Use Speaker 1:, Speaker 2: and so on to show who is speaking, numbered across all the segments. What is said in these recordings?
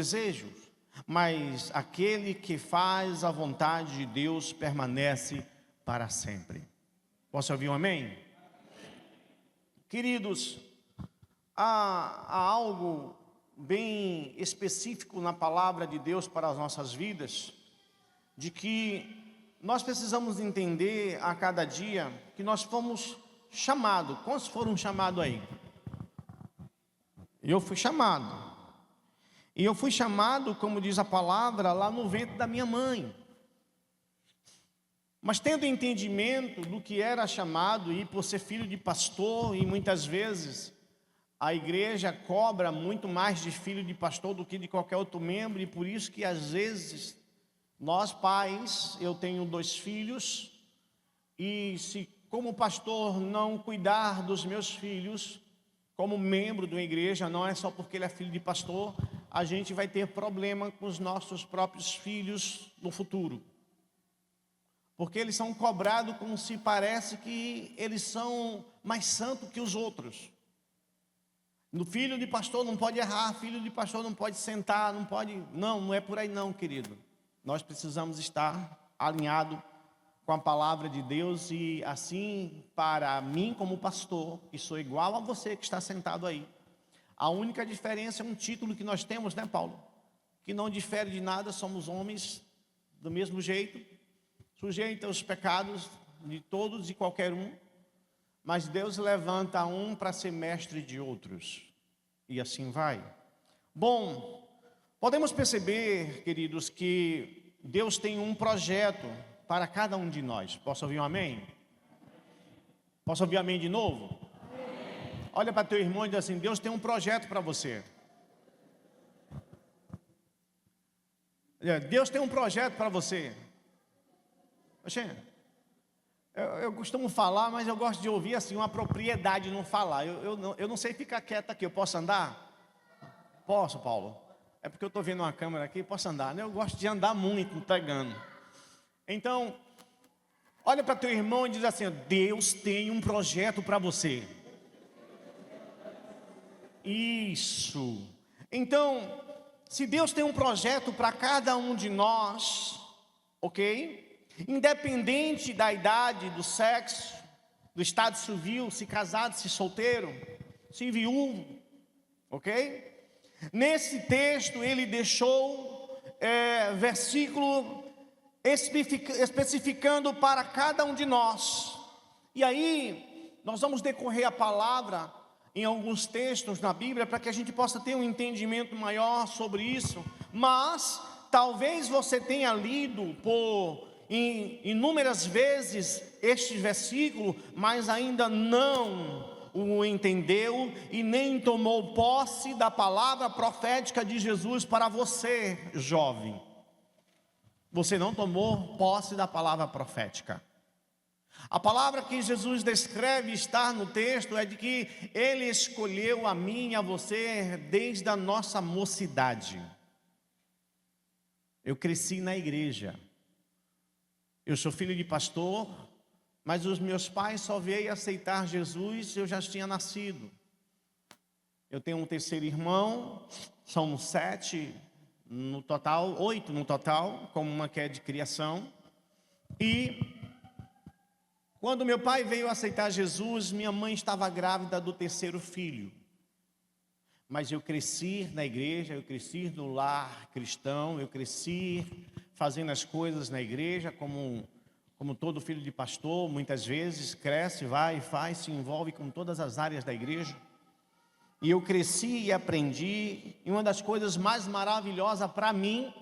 Speaker 1: desejos, mas aquele que faz a vontade de Deus permanece para sempre. Posso ouvir um amém? Queridos, há algo bem específico na palavra de Deus para as nossas vidas, de que nós precisamos entender a cada dia que nós fomos chamados. Quantos foram chamados aí? Eu fui chamado. E eu fui chamado, como diz a palavra, lá no ventre da minha mãe. Mas tendo entendimento do que era chamado, e por ser filho de pastor, e muitas vezes a igreja cobra muito mais de filho de pastor do que de qualquer outro membro, e por isso que às vezes nós pais, eu tenho 2 filhos, e se como pastor não cuidar dos meus filhos, como membro de uma igreja, não é só porque ele é filho de pastor, a gente vai ter problema com os nossos próprios filhos no futuro. Porque eles são cobrados como se parece que eles são mais santos que os outros. No filho de pastor não pode errar, filho de pastor não pode sentar, não pode... Não é por aí não, querido. Nós precisamos estar alinhados com a palavra de Deus, e assim, para mim como pastor, que sou igual a você que está sentado aí, a única diferença é um título que nós temos, né, Paulo? Que não difere de nada, somos homens do mesmo jeito, sujeitos aos pecados de todos e qualquer um, mas Deus levanta um para ser mestre de outros, e assim vai. Bom, podemos perceber, queridos, que Deus tem um projeto para cada um de nós. Posso ouvir um amém? Posso ouvir um amém de novo? Amém. Olha para teu irmão e diz assim: Deus tem um projeto para você. Deus tem um projeto para você. Eu costumo falar, mas eu gosto de ouvir assim, uma propriedade, não falar. Eu não sei ficar quieto aqui. Eu posso andar? Posso, Paulo? É porque eu estou vendo uma câmera aqui, posso andar, né? Eu gosto de andar muito, pregando. Então, olha para teu irmão e diz assim: Deus tem um projeto para você. Isso. Então, se Deus tem um projeto para cada um de nós, ok? Independente da idade, do sexo, do estado civil, se casado, se solteiro, se viúvo, ok? Nesse texto ele deixou versículo especificando para cada um de nós. E aí nós vamos decorrer a palavra em alguns textos na Bíblia para que a gente possa ter um entendimento maior sobre isso. Mas talvez você tenha lido por inúmeras vezes este versículo, mas ainda não o entendeu e nem tomou posse da palavra profética de Jesus para você, jovem. Você não tomou posse da palavra profética. A palavra que Jesus descreve estar no texto é de que Ele escolheu a mim e a você desde a nossa mocidade. Eu cresci na igreja. Eu sou filho de pastor, mas os meus pais só veio aceitar Jesus, eu já tinha nascido. Eu tenho um terceiro irmão, somos 7 no total, 8 no total, como uma que é de criação. E quando meu pai veio aceitar Jesus, minha mãe estava grávida do terceiro filho. Mas eu cresci na igreja, eu cresci no lar cristão, eu cresci fazendo as coisas na igreja, como todo filho de pastor, muitas vezes cresce, vai, faz, se envolve com todas as áreas da igreja. E eu cresci e aprendi, e uma das coisas mais maravilhosas para mim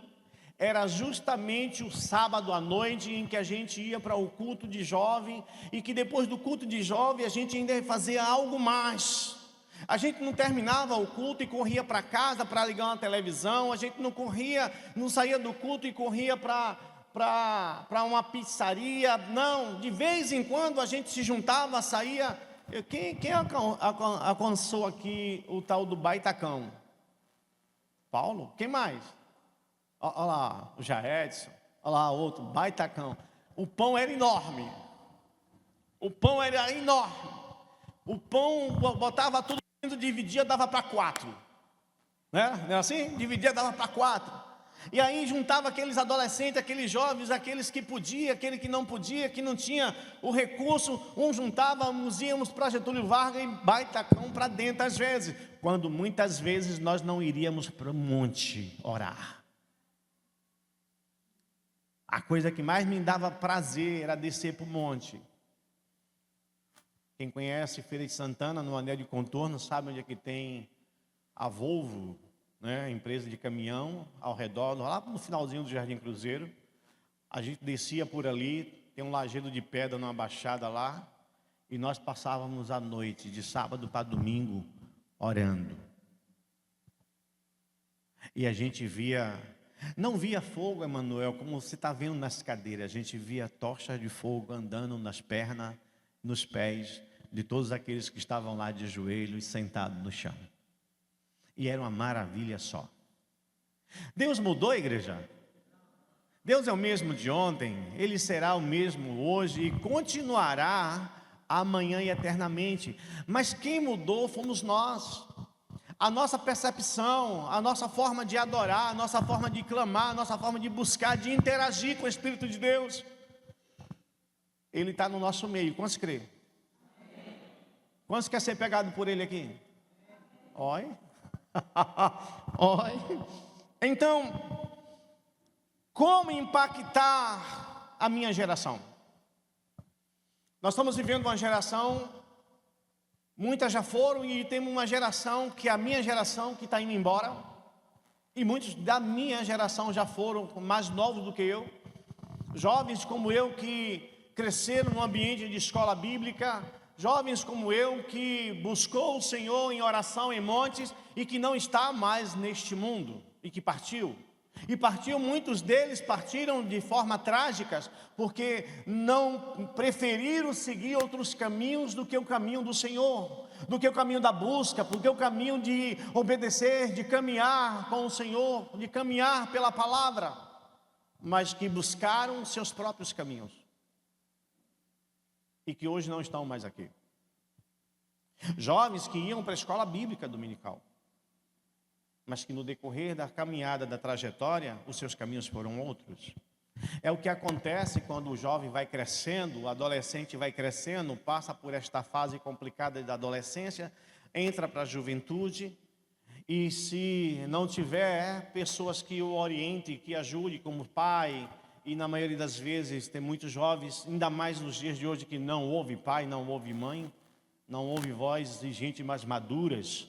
Speaker 1: era justamente o sábado à noite, em que a gente ia para o culto de jovem, e que depois do culto de jovem a gente ainda fazia algo mais. A gente não terminava o culto e corria para casa para ligar uma televisão, a gente não saía do culto e corria para uma pizzaria, não. De vez em quando a gente se juntava, saía. Quem alcançou aqui o tal do baitacão? Paulo? Quem mais? Olha lá, o Jaedson, olha lá outro, baitacão. O pão era enorme. O pão era enorme. O pão botava tudo dentro, dividia, dava para 4. né? Não era assim? Dividia, dava para 4. E aí juntava aqueles adolescentes, aqueles jovens, aqueles que podia, aquele que não podia, que não tinha o recurso, juntávamos, íamos para Getúlio Vargas e baitacão para dentro às vezes, quando muitas vezes nós não iríamos para o monte orar. A coisa que mais me dava prazer era descer para o monte. Quem conhece Feira de Santana, no Anel de Contorno, sabe onde é que tem a Volvo, né, empresa de caminhão, ao redor, lá no finalzinho do Jardim Cruzeiro. A gente descia por ali, tem um lajedo de pedra numa baixada lá, e nós passávamos a noite, de sábado para domingo, orando. E a gente via, não via fogo, Emanuel, como você está vendo nas cadeiras, a gente via tochas de fogo andando nas pernas, nos pés, de todos aqueles que estavam lá de joelhos, sentados no chão. E era uma maravilha só. Deus mudou, igreja? Deus é o mesmo de ontem, Ele será o mesmo hoje e continuará amanhã e eternamente. Mas quem mudou fomos nós. A nossa percepção, a nossa forma de adorar, a nossa forma de clamar, a nossa forma de buscar, de interagir com o Espírito de Deus. Ele está no nosso meio, quantos crê? Quantos quer ser pegado por Ele aqui? Oi. Oi. Então, como impactar a minha geração? Nós estamos vivendo uma geração, muitas já foram, e temos uma geração que é a minha geração que está indo embora, e muitos da minha geração já foram mais novos do que eu, jovens como eu que cresceram no ambiente de escola bíblica, jovens como eu que buscou o Senhor em oração em montes e que não está mais neste mundo e que partiu. E partiu, muitos deles partiram de forma trágicas, porque não preferiram seguir outros caminhos do que o caminho do Senhor, do que o caminho da busca, do que o caminho de obedecer, de caminhar com o Senhor, de caminhar pela palavra, mas que buscaram seus próprios caminhos. E que hoje não estão mais aqui. Jovens que iam para a escola bíblica dominical, mas que no decorrer da caminhada, da trajetória, os seus caminhos foram outros. É o que acontece quando o jovem vai crescendo, o adolescente vai crescendo, passa por esta fase complicada da adolescência, entra para a juventude, e se não tiver pessoas que o orientem, que ajude como pai, e na maioria das vezes tem muitos jovens, ainda mais nos dias de hoje, que não ouve pai, não ouve mãe, não ouve voz de gente mais maduras,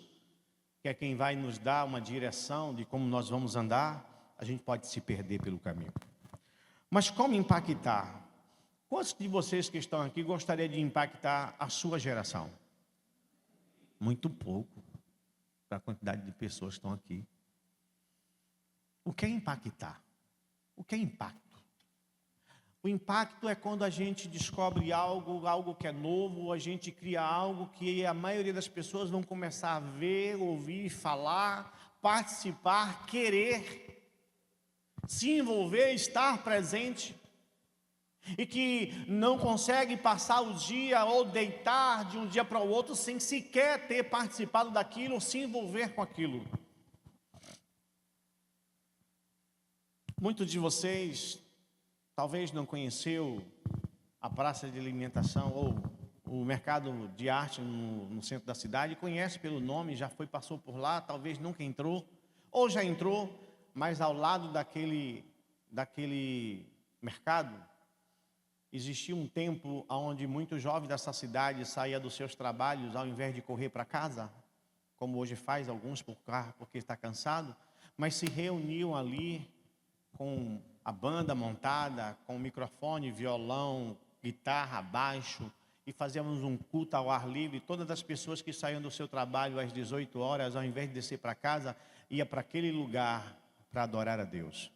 Speaker 1: que é quem vai nos dar uma direção de como nós vamos andar, a gente pode se perder pelo caminho. Mas como impactar? Quantos de vocês que estão aqui gostariam de impactar a sua geração? Muito pouco, para a quantidade de pessoas que estão aqui. O que é impactar? O que é impacto? O impacto é quando a gente descobre algo que é novo, a gente cria algo que a maioria das pessoas vão começar a ver, ouvir, falar, participar, querer, se envolver, estar presente, e que não consegue passar o dia ou deitar de um dia para o outro sem sequer ter participado daquilo ou se envolver com aquilo. Muitos de vocês talvez não conheceu a praça de alimentação ou o mercado de arte no centro da cidade, conhece pelo nome, já passou por lá, talvez nunca entrou, ou já entrou, mas ao lado daquele mercado, existia um tempo onde muitos jovens dessa cidade saíam dos seus trabalhos, ao invés de correr para casa, como hoje faz alguns por carro, porque está cansado, mas se reuniam ali com a banda montada, com microfone, violão, guitarra, baixo, e fazíamos um culto ao ar livre. Todas as pessoas que saíam do seu trabalho às 18 horas, ao invés de descer para casa, ia para aquele lugar para adorar a Deus.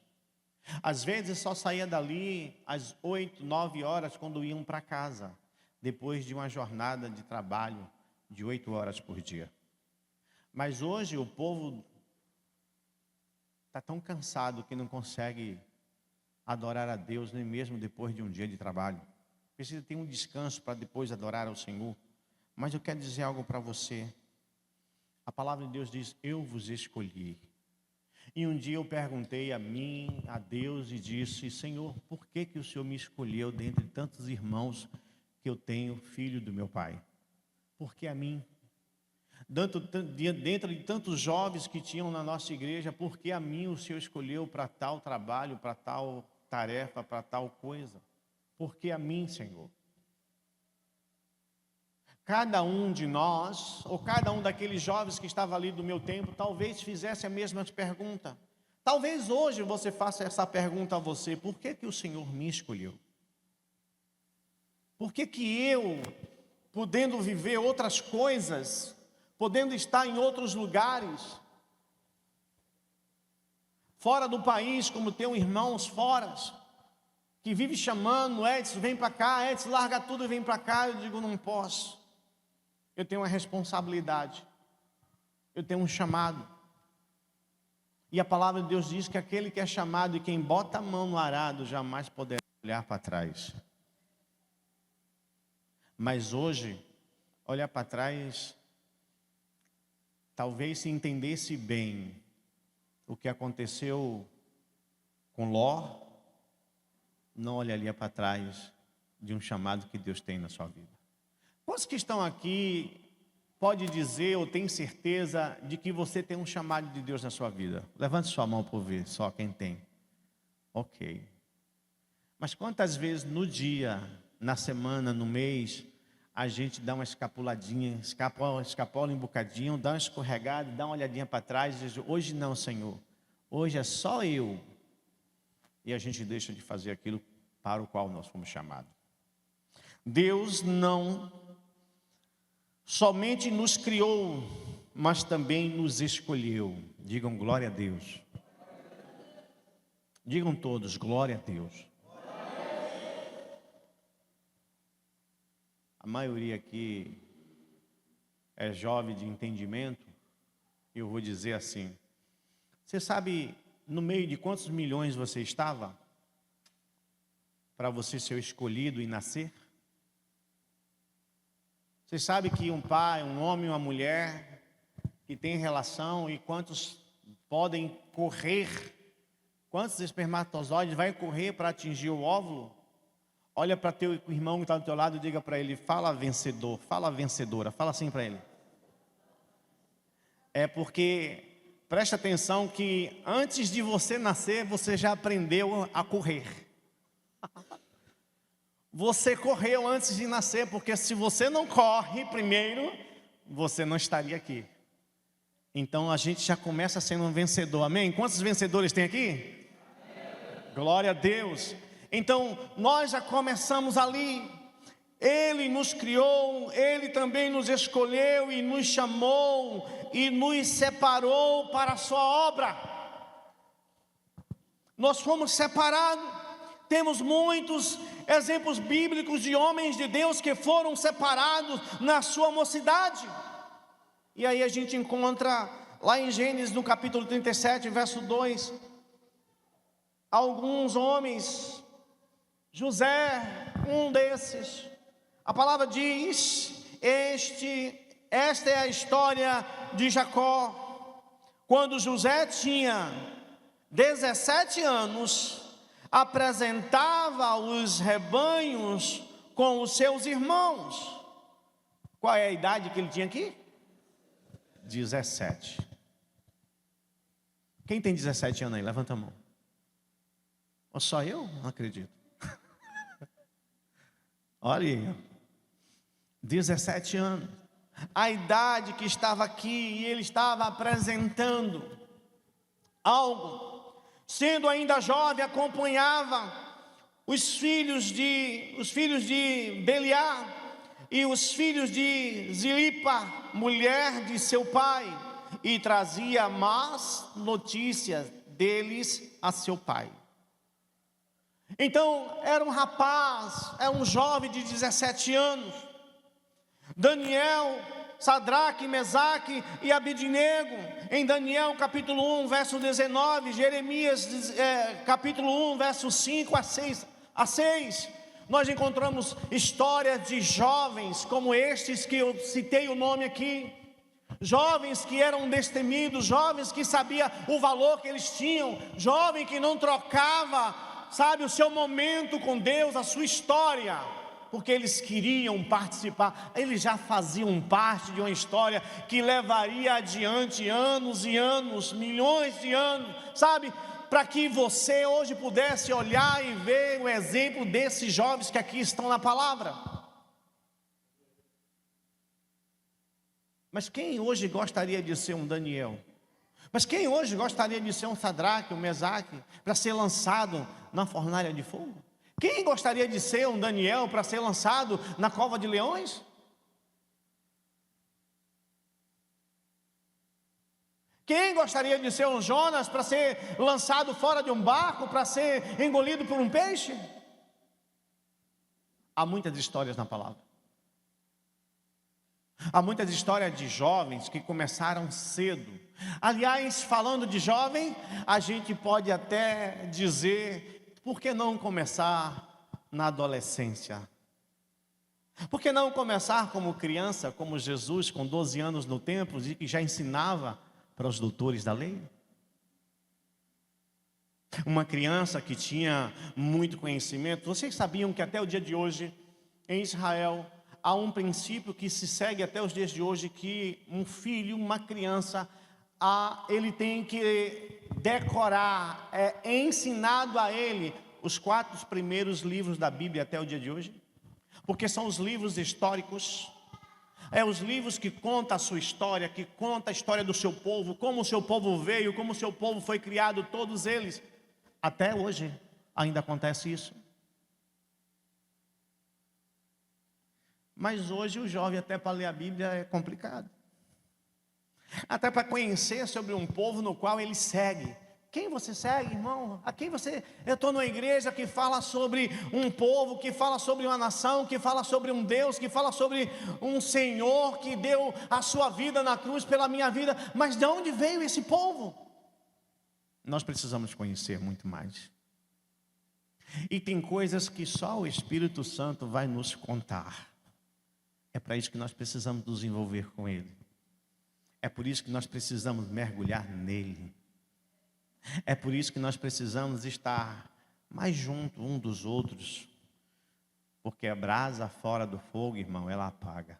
Speaker 1: Às vezes só saía dali às 8, 9 horas quando iam para casa, depois de uma jornada de trabalho de 8 horas por dia. Mas hoje o povo está tão cansado que não consegue adorar a Deus, nem mesmo depois de um dia de trabalho. Precisa ter um descanso para depois adorar ao Senhor. Mas eu quero dizer algo para você. A palavra de Deus diz: eu vos escolhi. E um dia eu perguntei a mim, a Deus, e disse: Senhor, por que o Senhor me escolheu dentre tantos irmãos que eu tenho, filho do meu pai? Por que a mim? Dentro de tantos jovens que tinham na nossa igreja, por que a mim o Senhor escolheu para tal trabalho, para tal tarefa, para tal coisa? Por que a mim, Senhor? Cada um de nós, ou cada um daqueles jovens que estava ali do meu tempo, talvez fizesse a mesma pergunta. Talvez hoje você faça essa pergunta a você: por que o Senhor me escolheu? Por que eu, podendo viver outras coisas, podendo estar em outros lugares, fora do país, como tenho irmãos fora, que vive chamando: Edson, vem para cá, Edson, larga tudo e vem para cá. Eu digo: não posso. Eu tenho uma responsabilidade, eu tenho um chamado. E a palavra de Deus diz que aquele que é chamado e quem bota a mão no arado jamais poderá olhar para trás. Mas hoje, olhar para trás, talvez se entendesse bem o que aconteceu com Ló, não olharia para trás de um chamado que Deus tem na sua vida. Quantos que estão aqui pode dizer ou tem certeza de que você tem um chamado de Deus na sua vida? Levante sua mão para ver, só quem tem. Ok. Mas quantas vezes no dia, na semana, no mês, a gente dá uma escapuladinha, escapola um bocadinho, dá uma escorregada, dá uma olhadinha para trás e diz: hoje não, Senhor, hoje é só eu. E a gente deixa de fazer aquilo para o qual nós fomos chamados. Deus não somente nos criou, mas também nos escolheu. Digam glória a Deus. Digam todos, glória a Deus. A maioria aqui é jovem de entendimento. E eu vou dizer assim: você sabe no meio de quantos milhões você estava para você ser escolhido e nascer? Você sabe que um pai, um homem e uma mulher que tem relação, e quantos podem correr, quantos espermatozoides vai correr para atingir o óvulo? Olha para teu irmão que está do teu lado e diga para ele: fala vencedor, fala vencedora, fala assim para ele. É porque, preste atenção que antes de você nascer, você já aprendeu a correr. Você correu antes de nascer, porque se você não corre primeiro, você não estaria aqui. Então a gente já começa sendo um vencedor, amém? Quantos vencedores tem aqui? Amém. Glória a Deus. Então nós já começamos ali. Ele nos criou, Ele também nos escolheu e nos chamou e nos separou para a sua obra. Nós fomos separados. Temos muitos exemplos bíblicos de homens de Deus que foram separados na sua mocidade. E aí a gente encontra lá em Gênesis, no capítulo 37, verso 2, alguns homens, José, um desses. A palavra diz, esta é a história de Jacó. Quando José tinha 17 anos, apresentava os rebanhos com os seus irmãos. Qual é a idade que ele tinha aqui? 17. Quem tem 17 anos aí? Levanta a mão. Ou só eu? Não acredito. Olha aí, 17 anos. A idade que estava aqui, e ele estava apresentando algo. Sendo ainda jovem, acompanhava os filhos de Beliar e os filhos de Zilipa, mulher de seu pai, e trazia más notícias deles a seu pai. Então era um rapaz, era um jovem de 17 anos. Daniel, Sadraque, Mesaque e Abidnego, em Daniel capítulo 1, verso 19, Jeremias capítulo 1, verso 5 a 6, nós encontramos histórias de jovens como estes que eu citei o nome aqui, jovens que eram destemidos, jovens que sabiam o valor que eles tinham, jovem que não trocava, sabe, o seu momento com Deus, a sua história, porque eles queriam participar, eles já faziam parte de uma história que levaria adiante anos e anos, milhões de anos, sabe, para que você hoje pudesse olhar e ver o exemplo desses jovens que aqui estão na palavra. Mas quem hoje gostaria de ser um Daniel? Mas quem hoje gostaria de ser um Sadraque, um Mesaque, para ser lançado na fornalha de fogo? Quem gostaria de ser um Daniel para ser lançado na cova de leões? Quem gostaria de ser um Jonas para ser lançado fora de um barco, para ser engolido por um peixe? Há muitas histórias na palavra. Há muitas histórias de jovens que começaram cedo. Aliás, falando de jovem, a gente pode até dizer, por que não começar na adolescência? Por que não começar como criança, como Jesus, com 12 anos no templo, e que já ensinava para os doutores da lei? Uma criança que tinha muito conhecimento. Vocês sabiam que até o dia de hoje, em Israel, há um princípio que se segue até os dias de hoje, que um filho, uma criança, ele tem que decorar, é ensinado a ele os 4 primeiros livros da Bíblia até o dia de hoje, porque são os livros históricos, os livros que contam a sua história, que contam a história do seu povo, como o seu povo veio, como o seu povo foi criado, todos eles. Até hoje ainda acontece isso. Mas hoje o jovem, até para ler a Bíblia, é complicado. Até para conhecer sobre um povo no qual ele segue. Quem você segue, irmão? A quem você... Eu estou numa igreja que fala sobre um povo, que fala sobre uma nação, que fala sobre um Deus, que fala sobre um Senhor que deu a sua vida na cruz pela minha vida. Mas de onde veio esse povo? Nós precisamos conhecer muito mais. E tem coisas que só o Espírito Santo vai nos contar. É para isso que nós precisamos nos envolver com Ele. É por isso que nós precisamos mergulhar nele. É por isso que nós precisamos estar mais junto um dos outros. Porque a brasa fora do fogo, irmão, ela apaga.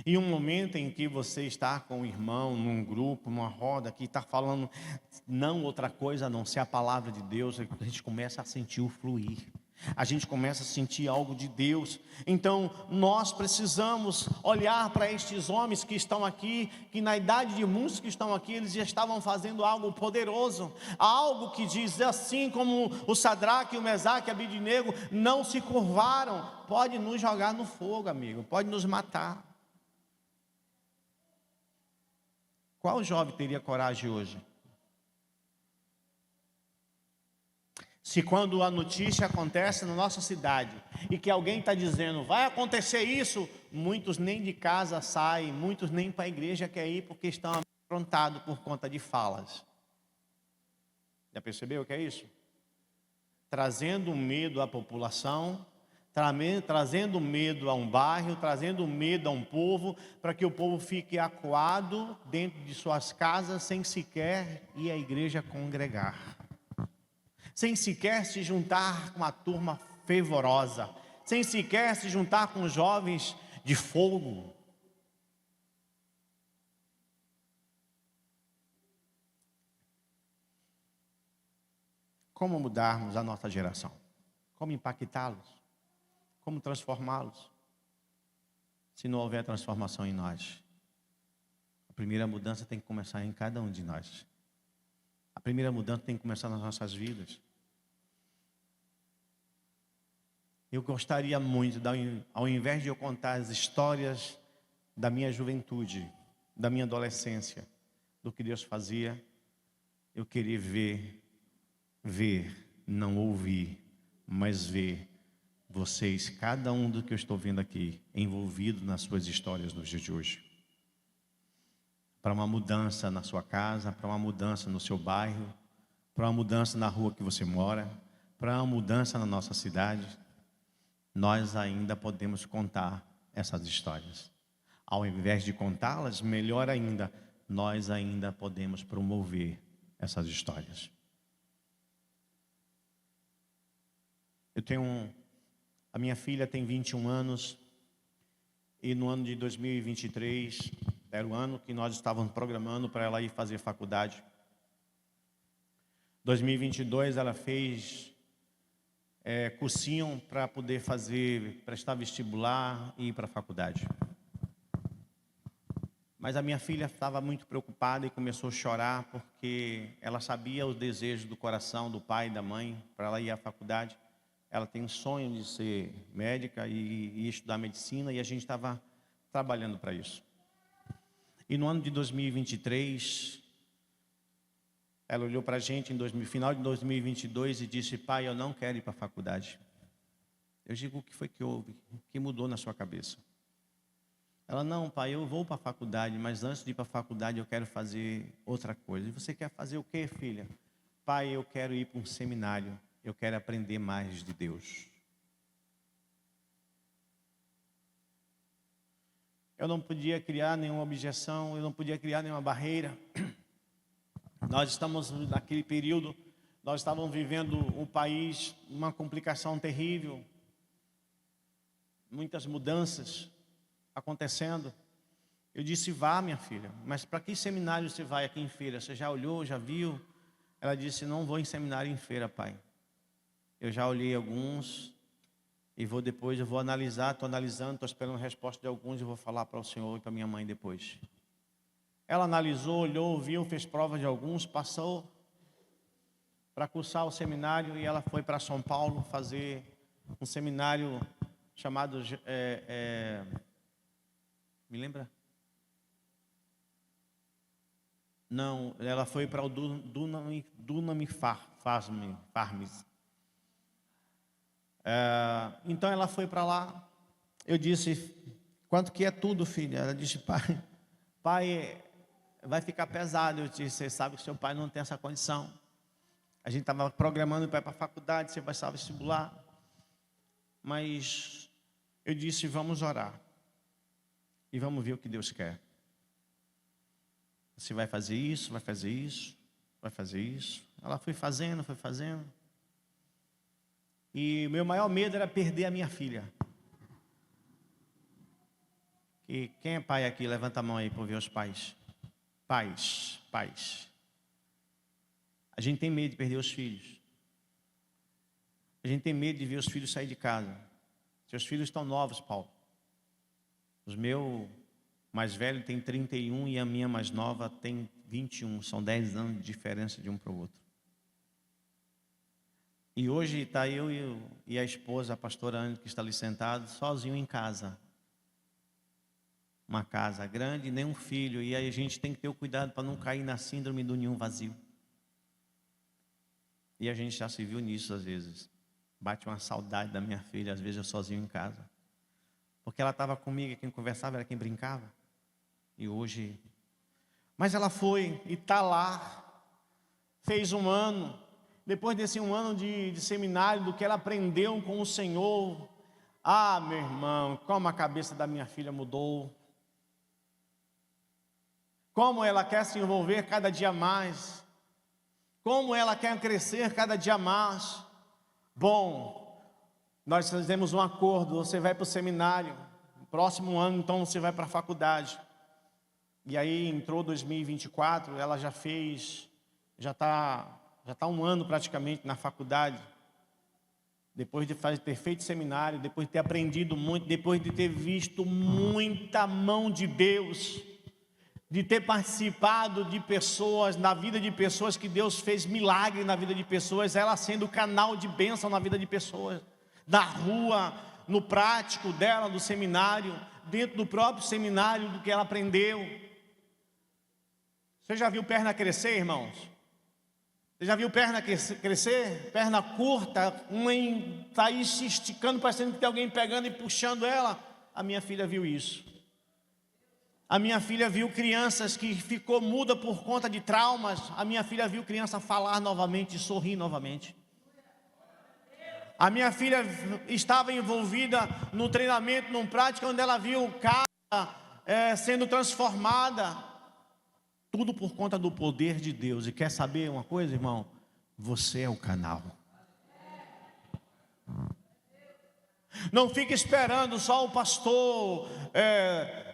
Speaker 1: E um momento em que você está com o irmão, num grupo, numa roda, que está falando não outra coisa a não ser a palavra de Deus, a gente começa a sentir o fluir. A gente começa a sentir algo de Deus. Então nós precisamos olhar para estes homens que estão aqui, que na idade de muitos que estão aqui, eles já estavam fazendo algo poderoso, algo que diz assim como o Sadraque, o Mesaque e o Abednego não se curvaram. Pode nos jogar no fogo, amigo, pode nos matar. Qual jovem teria coragem hoje? Se quando a notícia acontece na nossa cidade e que alguém está dizendo, vai acontecer isso, muitos nem de casa saem, muitos nem para a igreja querem ir porque estão amedrontados por conta de falas. Já percebeu o que é isso? Trazendo medo à população, trazendo medo a um bairro, trazendo medo a um povo, para que o povo fique acuado dentro de suas casas, sem sequer ir à igreja congregar. Sem sequer se juntar com uma turma fervorosa, sem sequer se juntar com jovens de fogo. Como mudarmos a nossa geração? Como impactá-los? Como transformá-los? Se não houver transformação em nós, a primeira mudança tem que começar em cada um de nós. A primeira mudança tem que começar nas nossas vidas. Eu gostaria muito, ao invés de eu contar as histórias da minha juventude, da minha adolescência, do que Deus fazia, eu queria ver, não ouvir, mas ver vocês, cada um do que eu estou vendo aqui, envolvido nas suas histórias nos dias de hoje. Para uma mudança na sua casa, para uma mudança no seu bairro, para uma mudança na rua que você mora, para uma mudança na nossa cidade. Nós ainda podemos contar essas histórias. Ao invés de contá-las, melhor ainda, nós ainda podemos promover essas histórias. A minha filha tem 21 anos e no ano de 2023, era o ano que nós estávamos programando para ela ir fazer faculdade. 2022 ela fez cursinho para poder prestar vestibular e ir para a faculdade. Mas a minha filha estava muito preocupada e começou a chorar porque ela sabia os desejos do coração do pai e da mãe para ela ir à faculdade. Ela tem um sonho de ser médica e estudar medicina, e a gente estava trabalhando para isso. E no ano de 2023, ela olhou para a gente no final de 2022 e disse: pai, eu não quero ir para a faculdade. Eu digo: o que foi que houve? O que mudou na sua cabeça? Ela: não, pai, eu vou para a faculdade, mas antes de ir para a faculdade eu quero fazer outra coisa. E você quer fazer o quê, filha? Pai, eu quero ir para um seminário. Eu quero aprender mais de Deus. Eu não podia criar nenhuma objeção, eu não podia criar nenhuma barreira. Nós estamos naquele período, nós estávamos vivendo um país, uma complicação terrível, muitas mudanças acontecendo. Eu disse: vá, minha filha, mas para que seminário você vai aqui em Feira? Você já olhou, já viu? Ela disse: não vou em seminário em Feira, pai. Eu já olhei alguns e eu vou analisar, estou analisando, estou esperando a resposta de alguns e vou falar para o senhor e para minha mãe depois. Ela analisou, olhou, viu, fez prova de alguns, passou para cursar o seminário e ela foi para São Paulo fazer um seminário chamado, me lembra? Não, ela foi para o Dunami Farms. Então ela foi para lá. Eu disse: quanto que é tudo, filha? Ela disse: pai, vai ficar pesado. Eu disse: você sabe que seu pai não tem essa condição. A gente estava programando para ir para a faculdade, você vai fazer vestibular. Mas eu disse: vamos orar. E vamos ver o que Deus quer. Você vai fazer isso, vai fazer isso, vai fazer isso. Ela foi fazendo, foi fazendo. E meu maior medo era perder a minha filha. E quem é pai aqui? Levanta a mão aí para ver os pais. Pais. A gente tem medo de perder os filhos. A gente tem medo de ver os filhos sair de casa. Seus filhos estão novos, Paulo. Os meus mais velhos têm 31 e a minha mais nova tem 21. São 10 anos de diferença de um para o outro. E hoje está eu e a esposa, a pastora Ana, que está ali sentado, sozinho em casa. Uma casa grande, nem um filho. E aí a gente tem que ter o cuidado para não cair na síndrome do ninho vazio. E a gente já se viu nisso às vezes. Bate uma saudade da minha filha, às vezes eu sozinho em casa. Porque ela estava comigo, quem conversava era quem brincava. E hoje... Mas ela foi e está lá. Fez um ano. Depois desse um ano de seminário, do que ela aprendeu com o Senhor. Ah, meu irmão, como a cabeça da minha filha mudou. Como ela quer se envolver cada dia mais. Como ela quer crescer cada dia mais. Bom, nós fizemos um acordo, você vai para o seminário. No próximo ano, então, você vai para a faculdade. E aí entrou 2024, ela já está um ano praticamente na faculdade, depois de ter feito seminário, depois de ter aprendido muito, depois de ter visto muita mão de Deus, de ter participado de pessoas, na vida de pessoas, que Deus fez milagre na vida de pessoas, ela sendo canal de bênção na vida de pessoas, na rua, no prático dela, do seminário, dentro do próprio seminário, do que ela aprendeu. Você já viu perna crescer, irmãos? Você já viu perna crescer? Perna curta, uma está aí se esticando, parecendo que tem alguém pegando e puxando ela. A minha filha viu isso. A minha filha viu crianças que ficou muda por conta de traumas. A minha filha viu criança falar novamente, sorrir novamente. A minha filha estava envolvida no treinamento, num prática, onde ela viu o cara sendo transformada. Tudo por conta do poder de Deus. E quer saber uma coisa, irmão? Você é o canal. Não fique esperando só o pastor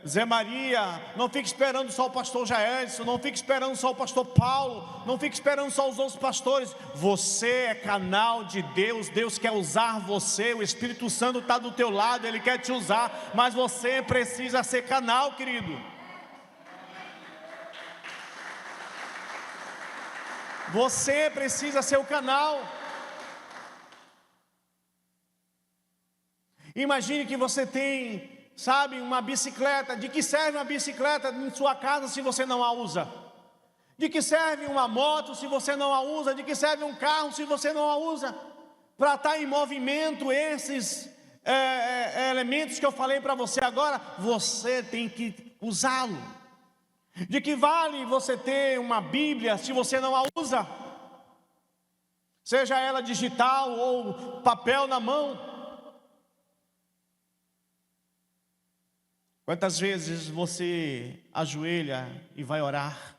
Speaker 1: Zé Maria, não fique esperando só o pastor Jairson, não fique esperando só o pastor Paulo, não fique esperando só os outros pastores. Você é canal de Deus. Deus quer usar você, o Espírito Santo está do teu lado, Ele quer te usar, mas você precisa ser canal, querido. Você precisa ser o canal. Imagine que você tem, sabe, uma bicicleta. De que serve uma bicicleta em sua casa se você não a usa? De que serve uma moto se você não a usa? De que serve um carro se você não a usa? Para estar em movimento, esses elementos que eu falei para você agora, você tem que usá-lo. De que vale você ter uma Bíblia se você não a usa? Seja ela digital ou papel na mão. Quantas vezes você ajoelha e vai orar?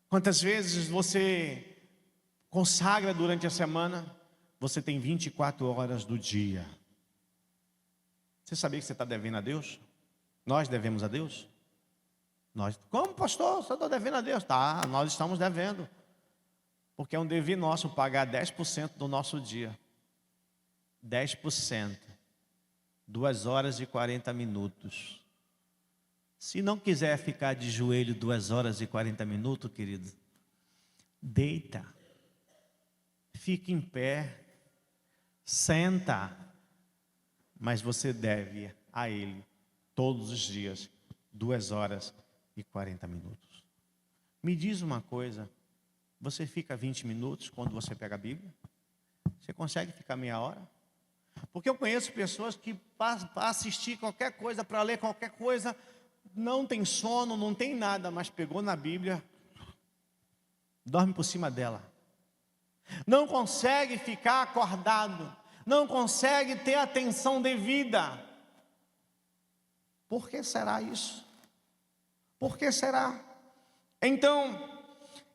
Speaker 1: Quantas vezes você consagra durante a semana? Você tem 24 horas do dia. Você sabia que você está devendo a Deus? Nós devemos a Deus? Nós, como pastor, você está devendo a Deus? Tá, nós estamos devendo. Porque é um dever nosso pagar 10% do nosso dia. 10%. 2 horas e 40 minutos. Se não quiser ficar de joelho 2 horas e 40 minutos, querido, deita, fique em pé, senta, mas você deve a Ele todos os dias 2 horas e 40 minutos. Me diz uma coisa, você fica 20 minutos quando você pega a Bíblia? Você consegue ficar meia hora? Porque eu conheço pessoas que para assistir qualquer coisa, para ler qualquer coisa, não tem sono, não tem nada, mas pegou na Bíblia, dorme por cima dela. Não consegue ficar acordado, não consegue ter atenção devida. Por que será isso? Por que será? Então,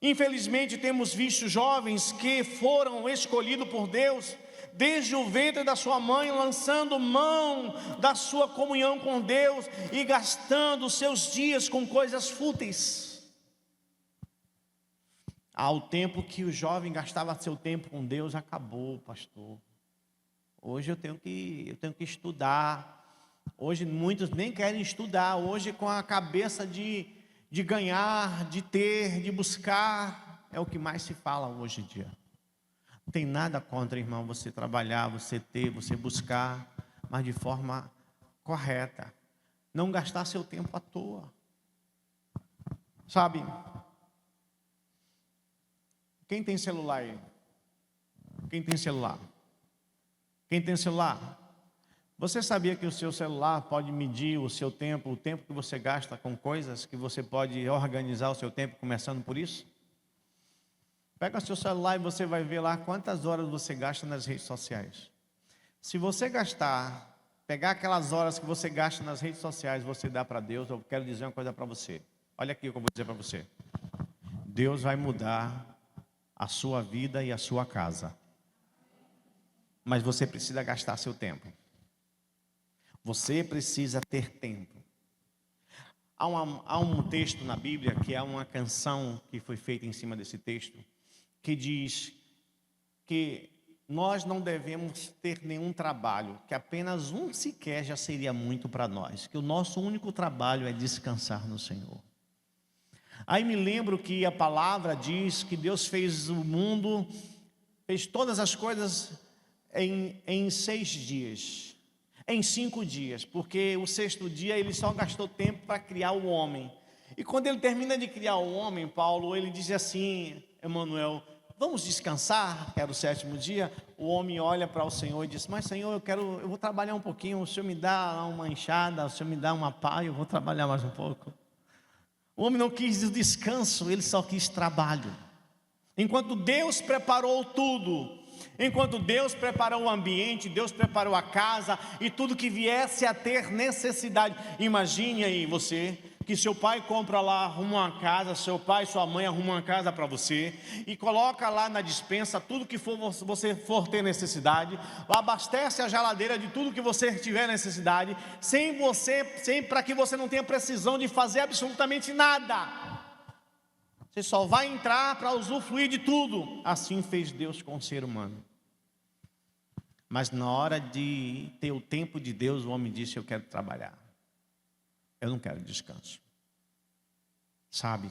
Speaker 1: infelizmente temos visto jovens que foram escolhidos por Deus desde o ventre da sua mãe, lançando mão da sua comunhão com Deus e gastando seus dias com coisas fúteis. O tempo que o jovem gastava seu tempo com Deus acabou, pastor. Hoje eu tenho que estudar. Hoje muitos nem querem estudar. Hoje com a cabeça de ganhar, de ter, de buscar, é o que mais se fala hoje em dia. Não tem nada contra, irmão, você trabalhar, você ter, você buscar, mas de forma correta. Não gastar seu tempo à toa. Sabe? Quem tem celular aí? Quem tem celular? Quem tem celular? Você sabia que o seu celular pode medir o seu tempo, o tempo que você gasta com coisas, que você pode organizar o seu tempo começando por isso? Pega o seu celular e você vai ver lá quantas horas você gasta nas redes sociais. Se você pegar aquelas horas que você gasta nas redes sociais, você dá para Deus, eu quero dizer uma coisa para você. Olha aqui o que eu vou dizer para você. Deus vai mudar a sua vida e a sua casa. Mas você precisa gastar seu tempo. Você precisa ter tempo. Há um texto na Bíblia, que é uma canção que foi feita em cima desse texto, que diz que nós não devemos ter nenhum trabalho, que apenas um sequer já seria muito para nós, que o nosso único trabalho é descansar no Senhor. Aí me lembro que a palavra diz que Deus fez o mundo, fez todas as coisas em 6 dias, em 5 dias, porque o 6º dia ele só gastou tempo para criar o homem. E quando ele termina de criar o homem, Paulo, ele diz assim, Emanuel, vamos descansar, que era o 7º dia. O homem olha para o Senhor e diz, mas Senhor, eu vou trabalhar um pouquinho, o Senhor me dá uma enxada, o Senhor me dá uma pá, eu vou trabalhar mais um pouco. O homem não quis o descanso, ele só quis trabalho. Enquanto Deus preparou tudo, enquanto Deus preparou o ambiente, Deus preparou a casa e tudo que viesse a ter necessidade. Imagine aí você, que seu pai compra lá, arruma uma casa, seu pai e sua mãe arrumam uma casa para você, e coloca lá na despensa tudo que você for ter necessidade, abastece a geladeira de tudo que você tiver necessidade, para que você não tenha precisão de fazer absolutamente nada. Você só vai entrar para usufruir de tudo. Assim fez Deus com o ser humano. Mas na hora de ter o tempo de Deus, o homem disse: eu quero trabalhar, eu não quero descanso. Sabe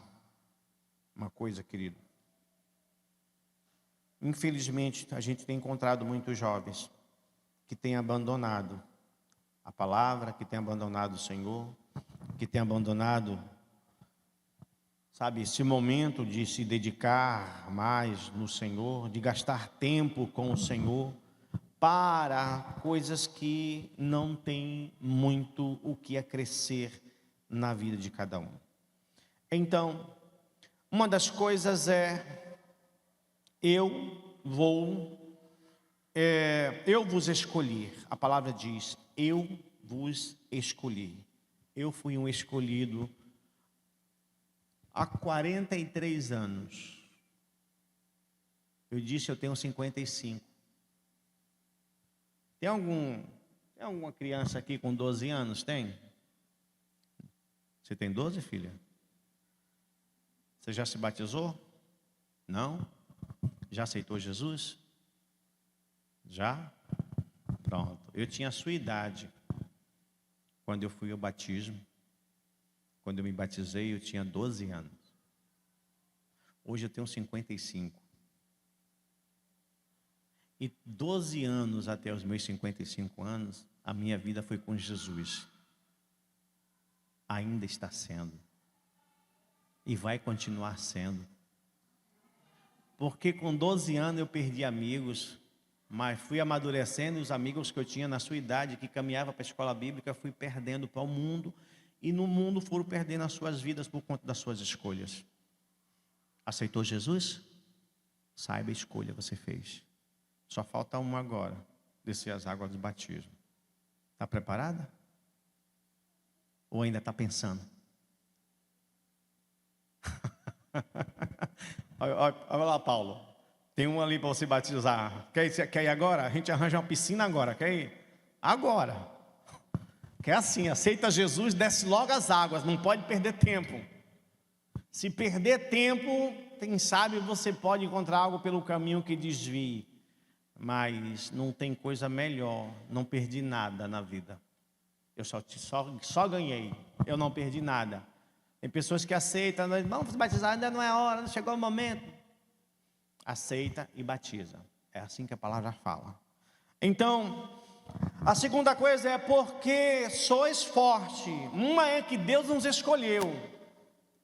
Speaker 1: uma coisa, querido? Infelizmente, a gente tem encontrado muitos jovens que têm abandonado a palavra, que têm abandonado o Senhor, que têm abandonado, sabe, esse momento de se dedicar mais no Senhor, de gastar tempo com o Senhor, para coisas que não tem muito o que acrescer na vida de cada um. Então, uma das coisas é: eu vos escolhi. A palavra diz: eu vos escolhi. Eu fui um escolhido há 43 anos. Eu disse, eu tenho 55. Tem alguma criança aqui com 12 anos? Tem? Você tem 12, filha? Você já se batizou? Não? Já aceitou Jesus? Já? Pronto. Eu tinha a sua idade quando eu fui ao batismo. Quando eu me batizei, eu tinha 12 anos. Hoje eu tenho 55. E 12 anos até os meus 55 anos, a minha vida foi com Jesus. Ainda está sendo. E vai continuar sendo. Porque com 12 anos eu perdi amigos, mas fui amadurecendo, e os amigos que eu tinha na sua idade, que caminhava para a escola bíblica, fui perdendo para o mundo, e no mundo foram perdendo as suas vidas por conta das suas escolhas. Aceitou Jesus? Saiba a escolha que você fez. Só falta uma agora, descer as águas do batismo. Está preparada? Ou ainda está pensando? Olha lá, Paulo. Tem um ali para você batizar. Quer ir agora? A gente arranja uma piscina agora. Quer ir? Agora. Quer assim, aceita Jesus, desce logo as águas. Não pode perder tempo. Se perder tempo, quem sabe você pode encontrar algo pelo caminho que desvie. Mas não tem coisa melhor. Não perdi nada na vida. Eu só ganhei. Eu não perdi nada. Tem pessoas que aceitam, vamos se batizar, ainda não é a hora, não chegou o momento. Aceita e batiza. É assim que a palavra fala. Então, a segunda coisa é porque sois forte. Uma é que Deus nos escolheu.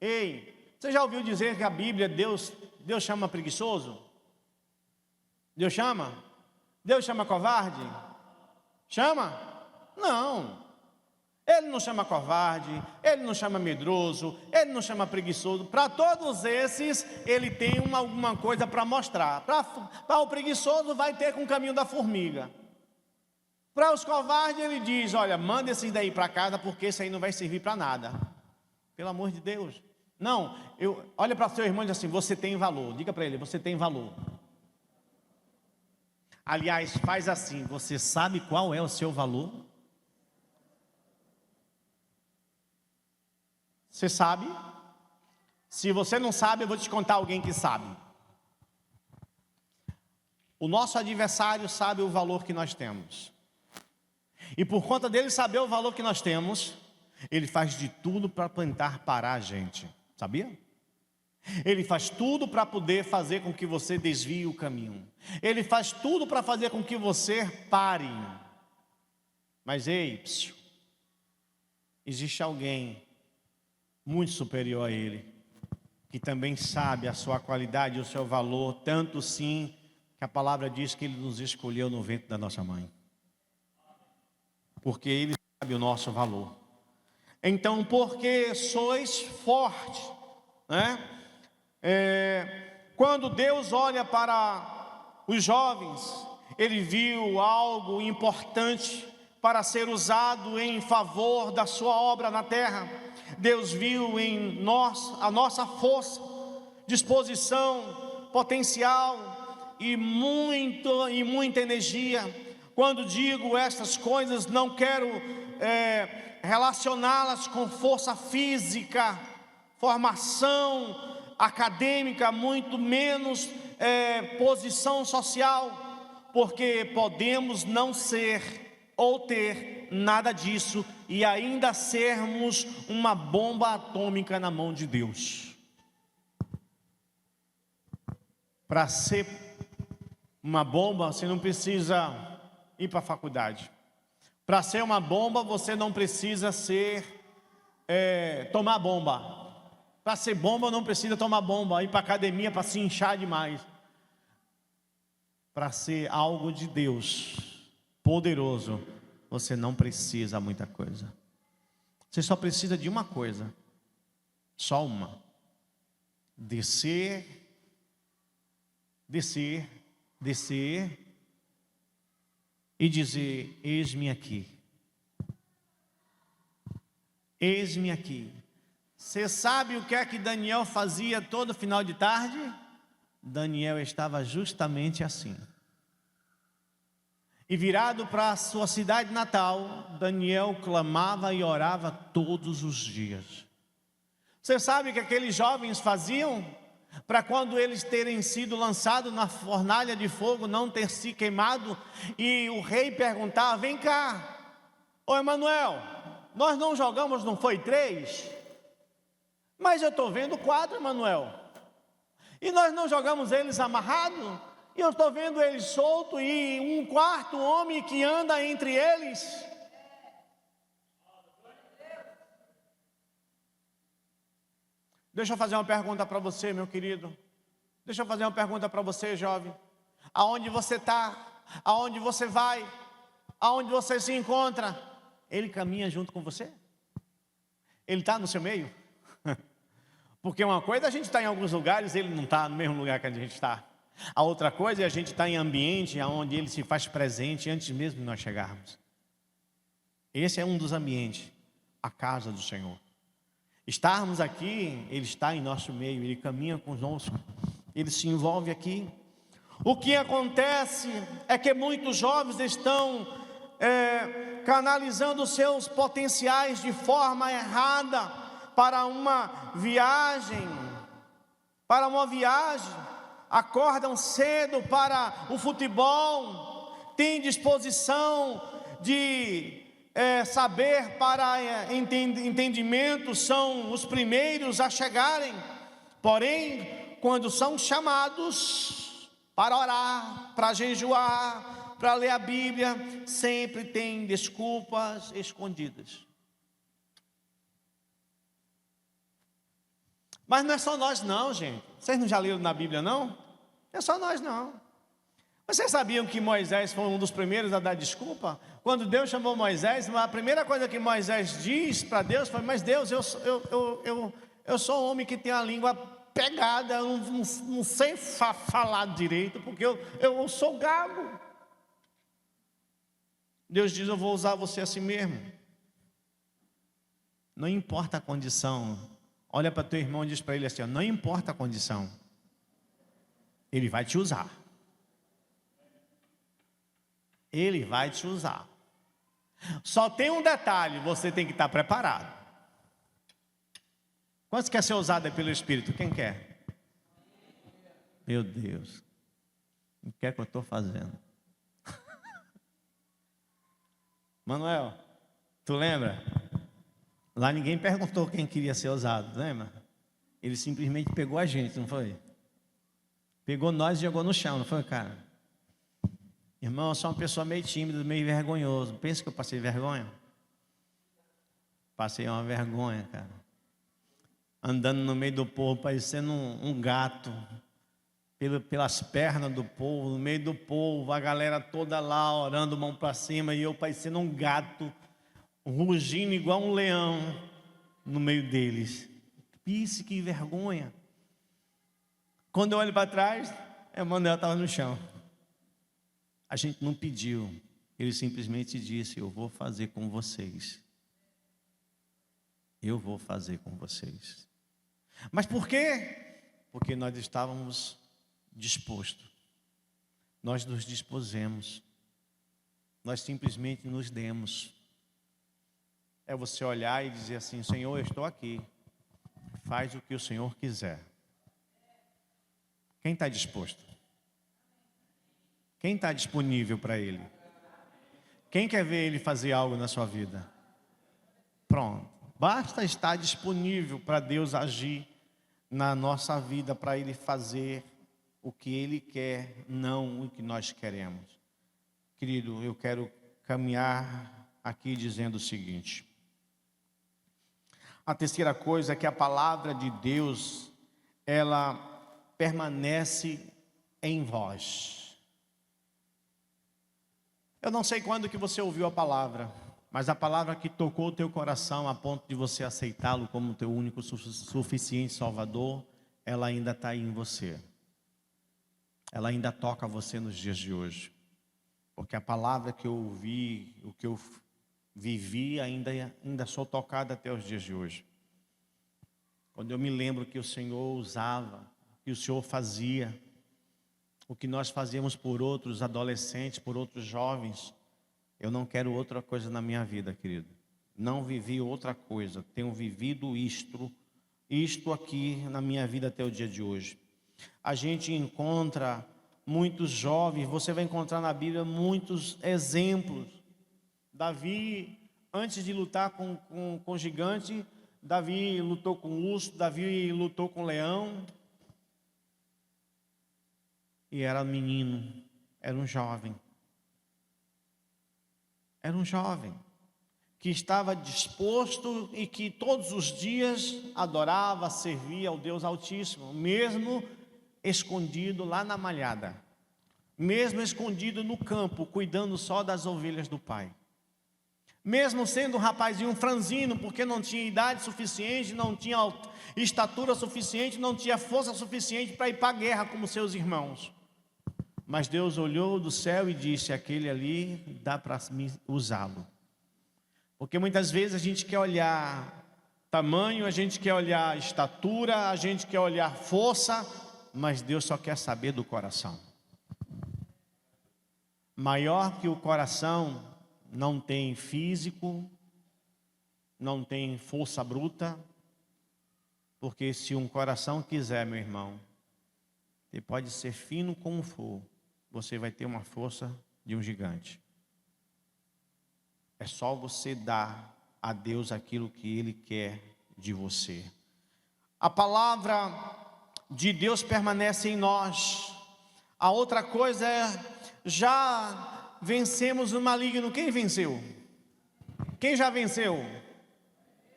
Speaker 1: Ei, você já ouviu dizer que a Bíblia, Deus chama preguiçoso? Deus chama? Deus chama covarde? Chama? Não. Ele não chama covarde, Ele não chama medroso, Ele não chama preguiçoso. Para todos esses, Ele tem alguma coisa para mostrar. Para o preguiçoso, vai ter com o caminho da formiga. Para os covardes, Ele diz: olha, manda esses daí para casa, porque esse aí não vai servir para nada. Pelo amor de Deus. Não, olha para seu irmão e diz assim: você tem valor. Diga para ele: você tem valor. Aliás, faz assim: você sabe qual é o seu valor? Você sabe? Se você não sabe, eu vou te contar alguém que sabe. O nosso adversário sabe o valor que nós temos. E por conta dele saber o valor que nós temos, ele faz de tudo para tentar parar a gente. Sabia? Ele faz tudo para poder fazer com que você desvie o caminho. Ele faz tudo para fazer com que você pare. Mas ei, existe alguém muito superior a ele, que também sabe a sua qualidade e o seu valor, tanto sim, que a palavra diz que ele nos escolheu no ventre da nossa mãe. Porque ele sabe o nosso valor. Então, porque sois fortes, né? Quando Deus olha para os jovens, ele viu algo importante para ser usado em favor da sua obra na terra. Deus viu em nós a nossa força, disposição, potencial e muita energia. Quando digo estas coisas, não quero relacioná-las com força física, formação acadêmica, muito menos posição social, porque podemos não ser ou ter nada disso e ainda sermos uma bomba atômica na mão de Deus. Para ser uma bomba, você não precisa ir para a faculdade. Para ser uma bomba, você não precisa tomar bomba. Para ser bomba, não precisa tomar bomba, ir para a academia para se inchar demais. Para ser algo de Deus, poderoso, você não precisa muita coisa. Você só precisa de uma coisa, só uma: descer e dizer: eis-me aqui, eis-me aqui. Você sabe o que é que Daniel fazia todo final de tarde? Daniel estava justamente assim. E virado para a sua cidade natal, Daniel clamava e orava todos os dias. Você sabe o que aqueles jovens faziam para quando eles terem sido lançados na fornalha de fogo, não ter se queimado? E o rei perguntava: vem cá, ô Emanuel, nós não jogamos, não foi 3? Mas eu estou vendo 4, Emanuel. E nós não jogamos eles amarrados? E eu estou vendo eles soltos e um quarto homem que anda entre eles. Deixa eu fazer uma pergunta para você, meu querido. Deixa eu fazer uma pergunta para você, jovem. Aonde você está? Aonde você vai? Aonde você se encontra? Ele caminha junto com você? Ele está no seu meio? Porque uma coisa é a gente está em alguns lugares, ele não está no mesmo lugar que a gente está. A outra coisa é a gente estar em ambiente onde ele se faz presente antes mesmo de nós chegarmos. Esse é um dos ambientes, a casa do Senhor. Estarmos aqui, ele está em nosso meio, ele caminha conosco, ele se envolve aqui. O que acontece é que muitos jovens estão canalizando seus potenciais de forma errada para uma viagem, acordam cedo para o futebol, têm disposição de saber para entendimento, são os primeiros a chegarem, porém, quando são chamados para orar, para jejuar, para ler a Bíblia, sempre tem desculpas escondidas. Mas não é só nós não, gente. Vocês não já leram na Bíblia, não? Não é só nós não. Vocês sabiam que Moisés foi um dos primeiros a dar desculpa? Quando Deus chamou Moisés, a primeira coisa que Moisés diz para Deus foi: mas Deus, eu sou um homem que tem a língua pegada, eu não sei falar direito, porque eu sou gago. Deus diz: eu vou usar você assim mesmo. Não importa a condição. Olha para teu irmão e diz para ele assim: não importa a condição, ele vai te usar. Ele vai te usar. Só tem um detalhe: você tem que estar preparado. Quantos quer ser usado pelo Espírito? Quem quer? Meu Deus, o que é que eu estou fazendo? Manuel, tu lembra? Lá ninguém perguntou quem queria ser usado, lembra? Ele simplesmente pegou a gente, não foi? Pegou nós e jogou no chão, não foi, cara? Irmão, eu sou uma pessoa meio tímida, meio vergonhoso. Pensa que eu passei vergonha? Passei uma vergonha, cara. Andando no meio do povo, parecendo um gato. Pelas pernas do povo, no meio do povo, a galera toda lá, orando, mão para cima, e eu parecendo um gato, rugindo igual um leão no meio deles. Pense que vergonha. Quando eu olho para trás, Emanuel estava no chão. A gente não pediu, ele simplesmente disse: eu vou fazer com vocês. Eu vou fazer com vocês. Mas por quê? Porque nós estávamos dispostos. Nós nos dispusemos. Nós simplesmente nos demos. É você olhar e dizer assim: Senhor, eu estou aqui. Faz o que o Senhor quiser. Quem está disposto? Quem está disponível para Ele? Quem quer ver Ele fazer algo na sua vida? Pronto. Basta estar disponível para Deus agir na nossa vida, para Ele fazer o que Ele quer, não o que nós queremos. Querido, eu quero caminhar aqui dizendo o seguinte. A terceira coisa é que a palavra de Deus, ela permanece em vós. Eu não sei quando que você ouviu a palavra, mas a palavra que tocou o teu coração a ponto de você aceitá-lo como teu único suficiente Salvador, ela ainda está aí em você. Ela ainda toca você nos dias de hoje. Porque a palavra que eu ouvi, o que eu vivi, ainda sou tocado até os dias de hoje. Quando eu me lembro que o Senhor usava, que o Senhor fazia, o que nós fazíamos por outros adolescentes, por outros jovens, eu não quero outra coisa na minha vida, querido. Não vivi outra coisa, tenho vivido isto aqui na minha vida até o dia de hoje. A gente encontra muitos jovens, você vai encontrar na Bíblia muitos exemplos. Davi, antes de lutar com o gigante, Davi lutou com o urso, Davi lutou com o leão. E era menino, era um jovem. Era um jovem que estava disposto e que todos os dias adorava, servia ao Deus Altíssimo, mesmo escondido lá na malhada, mesmo escondido no campo, cuidando só das ovelhas do pai. Mesmo sendo um rapazinho franzino, porque não tinha idade suficiente, não tinha estatura suficiente, não tinha força suficiente para ir para a guerra como seus irmãos. Mas Deus olhou do céu e disse: aquele ali dá para usá-lo. Porque muitas vezes a gente quer olhar tamanho, a gente quer olhar estatura, a gente quer olhar força, mas Deus só quer saber do coração. Maior que o coração não tem físico, não tem força bruta, porque se um coração quiser, meu irmão, ele pode ser fino como for, você vai ter uma força de um gigante. É só você dar a Deus aquilo que Ele quer de você. A palavra de Deus permanece em nós. A outra coisa é, já vencemos o maligno. Quem venceu? Quem já venceu?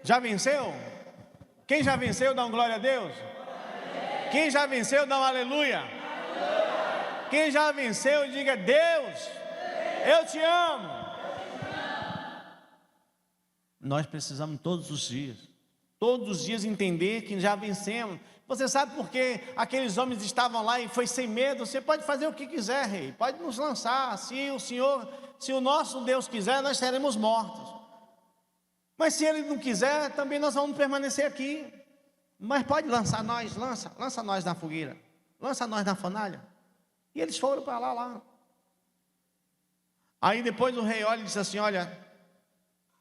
Speaker 1: Já venceu? Quem já venceu, dá um glória a Deus. Quem já venceu, dá um aleluia. Quem já venceu, diga: Deus, eu te amo. Nós precisamos todos os dias entender que já vencemos. Você sabe por que aqueles homens estavam lá e foi sem medo? Você pode fazer o que quiser, rei, pode nos lançar. Se o nosso Deus quiser, nós seremos mortos. Mas se Ele não quiser, também nós vamos permanecer aqui. Mas pode lançar nós, lança nós na fogueira, lança nós na fornalha. E eles foram para lá. Aí depois o rei olha e diz assim: olha,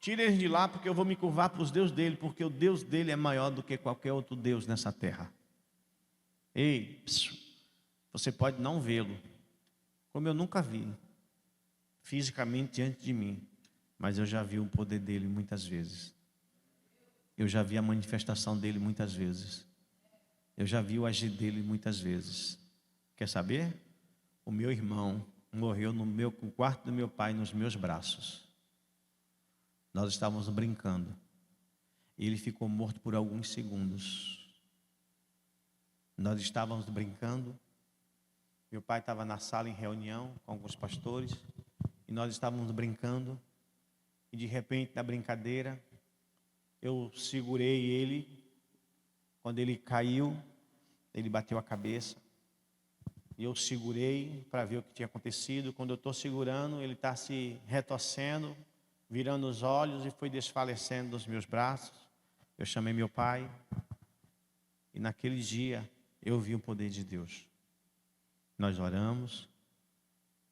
Speaker 1: tira eles de lá, porque eu vou me curvar para os deuses dele, porque o Deus dele é maior do que qualquer outro Deus nessa terra. Ei, você pode não vê-lo, como eu nunca vi, fisicamente diante de mim, mas eu já vi o poder dele muitas vezes. Eu já vi a manifestação dele muitas vezes. Eu já vi o agir dele muitas vezes. Quer saber? O meu irmão morreu no quarto do meu pai, nos meus braços. Nós estávamos brincando. Ele ficou morto por alguns segundos. Nós estávamos brincando. Meu pai estava na sala em reunião com alguns pastores. E nós estávamos brincando. E de repente, na brincadeira, eu segurei ele. Quando ele caiu, ele bateu a cabeça. E eu segurei para ver o que tinha acontecido. Quando eu estou segurando, ele está se retorcendo, virando os olhos e foi desfalecendo dos meus braços. Eu chamei meu pai. E naquele dia eu vi o poder de Deus. Nós oramos,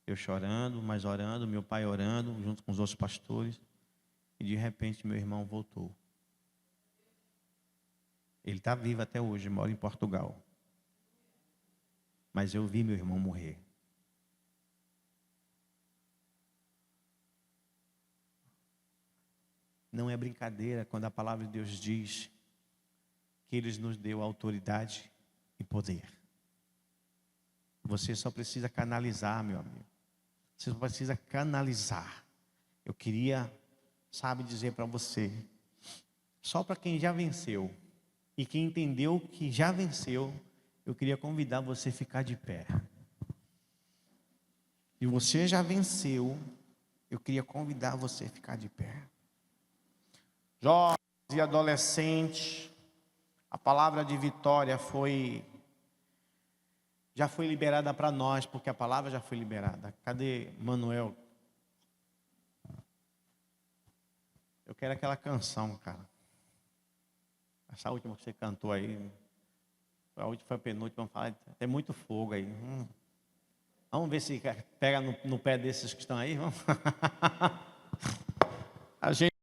Speaker 1: eu chorando, mas orando, meu pai orando, junto com os outros pastores. E de repente meu irmão voltou. Ele está vivo até hoje, mora em Portugal. Mas eu vi meu irmão morrer. Não é brincadeira quando a palavra de Deus diz que Ele nos deu autoridade e poder. Você só precisa canalizar, meu amigo. Você só precisa canalizar. Eu queria, dizer para você, só para quem já venceu e quem entendeu que já venceu, eu queria convidar você a ficar de pé. E você já venceu, eu queria convidar você a ficar de pé. Jovens e adolescentes, a palavra de vitória já foi liberada para nós, porque a palavra já foi liberada. Cadê Manuel? Eu quero aquela canção, cara. Essa última que você cantou aí, a última foi a penúltima, vamos falar, tem muito fogo aí. Vamos ver se pega no pé desses que estão aí, vamos. A gente